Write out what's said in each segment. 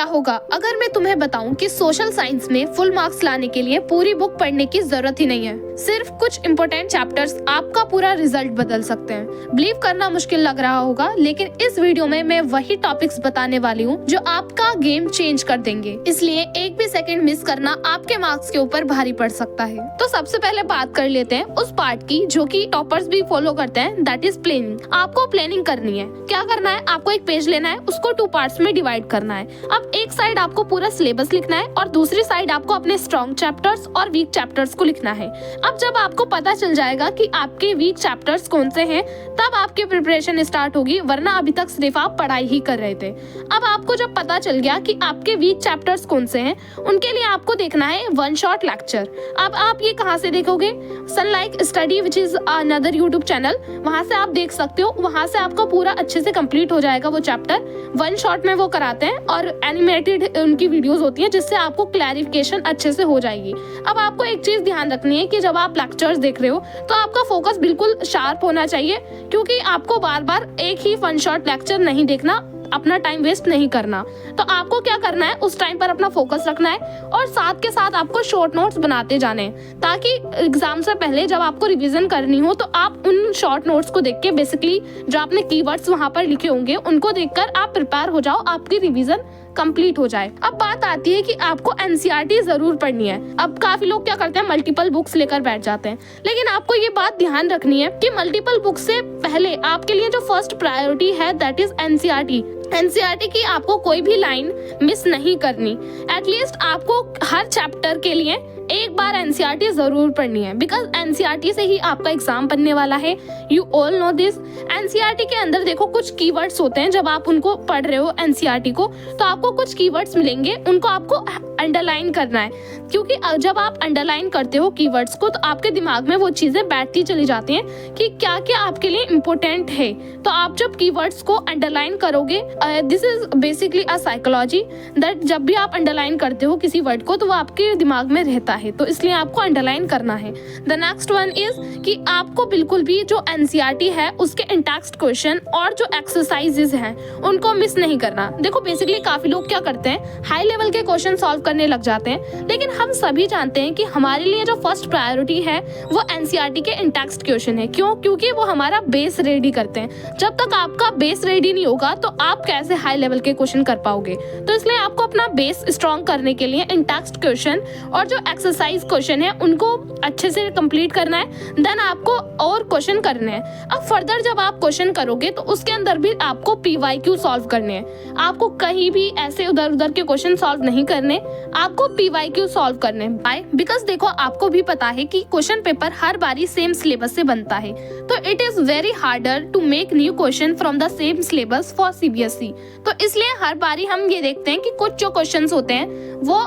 क्या होगा अगर मैं तुम्हें बताऊं कि सोशल साइंस में फुल मार्क्स लाने के लिए पूरी बुक पढ़ने की जरूरत ही नहीं है। सिर्फ कुछ इंपॉर्टेंट चैप्टर्स आपका पूरा रिजल्ट बदल सकते हैं। बिलीव करना मुश्किल लग रहा होगा, लेकिन इस वीडियो में मैं वही टॉपिक्स बताने वाली हूँ जो आपका गेम चेंज कर देंगे। इसलिए एक भी सेकंड मिस करना आपके मार्क्स के ऊपर भारी पड़ सकता है। तो सबसे पहले बात कर लेते हैं उस पार्ट की जो कि टॉपर्स भी फॉलो करते हैं, दैट इज प्लानिंग। आपको प्लानिंग करनी है। क्या करना है, आपको एक पेज लेना है, उसको 2 पार्ट्स में डिवाइड करना है। अब एक साइड आपको पूरा सिलेबस लिखना है और दूसरी साइड आपको अपने स्ट्रॉन्ग चैप्टर्स और वीक चैप्टर्स को लिखना है। अब जब आपको पता चल जाएगा कि आपके वीक चैप्टर्स कौन से हैं, तब आपकी प्रिपरेशन स्टार्ट होगी, वरना अभी तक सिर्फ आप पढ़ाई ही कर रहे थे। अब आपको जब पता चल गया कि आपके वीक चैप्टर्स कौन से हैं, उनके लिए आपको देखना है वन शॉट लेक्चर। अब आप ये कहाँ से देखोगे? Sunlike study which is another YouTube channel, वहाँ से आप देख सकते हो। वहाँ से आपको पूरा अच्छे से कंप्लीट हो जाएगा वो चैप्टर। वन शॉट में वो कराते हैं और एनिमेटेड उनकी वीडियोस होती हैं, जिससे आपको क्लैरिफिकेशन अच्छे से हो जाएगी। अब आपको एक चीज ध्यान रखनी है कि जब आप लेक्चर्स देख रहे हो तो आपका फोकस बिल्कुल शार्प होना चाहिए, क्योंकि आपको बार बार एक ही वन शॉट लेक्चर नहीं देखना, अपना टाइम वेस्ट नहीं करना। तो आपको क्या करना है, उस टाइम पर अपना फोकस रखना है और साथ के साथ आपको शॉर्ट नोट्स बनाते जाने हैं, ताकि एग्जाम से पहले जब आपको रिवीजन करनी हो तो आप उन शॉर्ट नोट्स को देख के बेसिकली जो आपने कीवर्ड्स वहां पर लिखे होंगे उनको देखकर आप प्रिपेयर हो जाओ, आपकी रिवीजन कंप्लीट हो जाए। अब बात आती है कि आपको एनसीईआरटी जरूर पढ़नी है। अब काफी लोग क्या करते हैं, मल्टीपल बुक्स लेकर बैठ जाते हैं, लेकिन आपको ये बात ध्यान रखनी है कि मल्टीपल बुक्स से पहले आपके लिए जो फर्स्ट प्रायोरिटी है दैट इज एनसीईआरटी। एनसीईआरटी की आपको कोई भी लाइन मिस नहीं करनी। एटलीस्ट आपको हर चैप्टर के लिए एक बार एनसीईआरटी जरूर पढ़नी है, बिकॉज एनसीईआरटी से ही आपका एग्जाम बनने वाला है। You all know this. NCERT के अंदर देखो कुछ कीवर्ड्स होते हैं, जब आप उनको पढ़ रहे हो एनसीईआरटी को तो आपको कुछ कीवर्ड्स मिलेंगे, उनको आपको अंडरलाइन करना है, क्योंकि जब आप अंडरलाइन करते हो कीवर्ड्स को तो आपके दिमाग में वो चीजें बैठती चली जाती हैं कि क्या क्या आपके लिए इम्पोर्टेंट है। तो आप जब कीवर्ड्स को अंडरलाइन करोगे, this is basically a psychology that जब भी आप अंडरलाइन करते हो किसी वर्ड को तो वो आपके दिमाग में रहता है, तो इसलिए आपको अंडरलाइन करना है। द नेक्स्ट वन इज कि आपको बिल्कुल भी जो एनसीईआरटी है उसके इंटेक्स्ट क्वेश्चन और जो एक्सरसाइजेज हैं उनको मिस नहीं करना। देखो बेसिकली काफी लोग क्या करते हैं, हाई लेवल के क्वेश्चन सॉल्व करने लग जाते हैं, लेकिन हम सभी जानते हैं कि हमारे लिए जो फर्स्ट प्रायोरिटी है वो एनसीईआरटी के इंटेक्स्ट क्वेश्चन है। क्यों? क्योंकि वो हमारा बेस रेडी करते हैं। जब तक आपका बेस रेडी नहीं होगा तो आप कैसे हाई लेवल के क्वेश्चन कर पाओगे? तो इसलिए आपको अपना बेस स्ट्रॉन्ग करने के लिए इंटेक्स्ट क्वेश्चन और जो एक्सरसाइज क्वेश्चन है उनको अच्छे से कंप्लीट करना है। देन आपको और क्वेश्चन करने हैं। अब फर्दर जब आप क्वेश्चन करोगे तो उसके अंदर भी आपको पीवाईक्यू सॉल्व करने हैं। आपको कहीं भी ऐसे उधर उधर के क्वेश्चन सॉल्व नहीं करने, आपको पीवाईक्यू सॉल्व करने। बाय बिकॉज देखो आपको भी पता है कि क्वेश्चन पेपर हर बारी सेम सिलेबस से बनता है, तो it is very harder to make new question from the same syllabus for CBSE. तो इसलिए हर बारी हम ये देखते हैं कि कुछ जो क्वेश्चंस होते हैं वो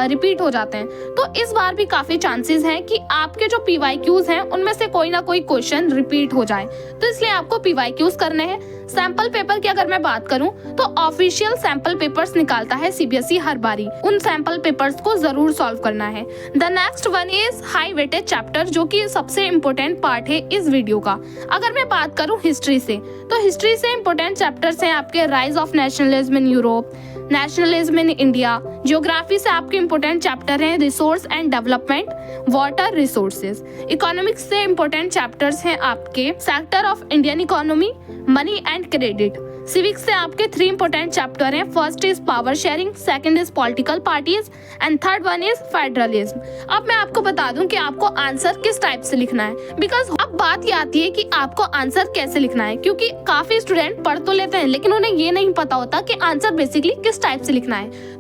रिपीट हो जाते हैं। तो इस बार भी काफी चांसेस हैं कि आपके जो पीवाईक्यूज हैं उनमें से कोई ना कोई क्वेश्चन रिपीट हो जाए, तो इसलिए आपको पीवाईक्यूज करने हैं। सैंपल पेपर की अगर मैं बात करूं तो ऑफिशियल सैंपल पेपर्स निकालता है सीबीएसई हर बारी, उन सैंपल पेपर्स को जरूर सॉल्व करना है। The next one is high weightage chapter, जो कि सबसे इम्पोर्टेंट पार्ट है इस वीडियो का। अगर मैं बात करूं हिस्ट्री से, तो हिस्ट्री से इम्पोर्टेंट चैप्टर्स हैं आपके rise of nationalism in Europe, nationalism in India. Geography से आपके इम्पोर्टेंट चैप्टर हैं resource and development, water resources. Economics से इम्पोर्टेंट चैप्टर्स हैं आपके sector of Indian economy, money and credit. Civics से आपके 3 इंपॉर्टेंट चैप्टर हैं। First is power sharing, second is political parties and third one is federalism. अब मैं आपको बता दूं कि आपको आंसर किस टाइप से लिखना है, बिकॉज अब बात ये आती है कि आपको आंसर कैसे लिखना है, क्योंकि काफी स्टूडेंट पढ़ तो लेते हैं लेकिन उन्हें ये नहीं पता होता कि आंसर बेसिकली किस टाइप से लिखना है।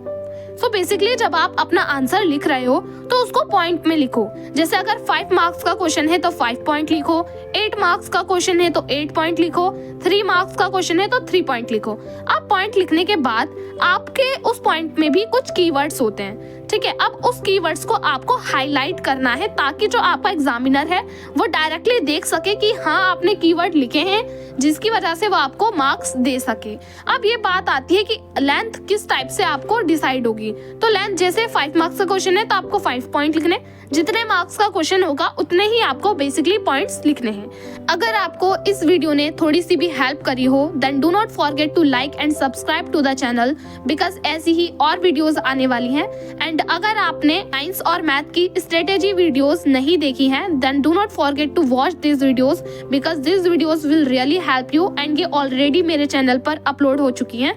सो बेसिकली जब आप अपना आंसर लिख रहे हो तो उसको पॉइंट में लिखो। जैसे अगर 5 मार्क्स का क्वेश्चन है तो 5 पॉइंट लिखो, 8 मार्क्स का क्वेश्चन है तो 8 पॉइंट लिखो, 3 मार्क्स का क्वेश्चन है तो 3 पॉइंट लिखो। अब पॉइंट लिखने के बाद आपके उस पॉइंट में भी कुछ कीवर्ड्स होते हैं। ठीक है, अब उस कीवर्ड्स को आपको हाईलाइट करना है ताकि जो आपका एग्जामिनर है वो डायरेक्टली देख सके कि हाँ आपने कीवर्ड लिखे हैं, जिसकी वजह से वो आपको मार्क्स दे सके। अब ये बात आती है कि लेंथ किस टाइप से आपको डिसाइड होगी। तो लेंथ जैसे 5 मार्क्स का क्वेश्चन है तो आपको 5 पॉइंट लिखने, जितने मार्क्स का क्वेश्चन होगा उतने ही आपको बेसिकली पॉइंट्स लिखने हैं। अगर आपको इस वीडियो ने थोड़ी सी भी हेल्प करी हो then do not forget to like and subscribe to the channel, because ऐसी ही और वीडियोस आने वाली हैं। एंड अगर आपने साइंस और मैथ की स्ट्रेटेजी वीडियोस नहीं देखी हैं then do not forget to watch this videos, because this videos will really help you and ये ऑलरेडी मेरे चैनल पर अपलोड हो चुकी हैं।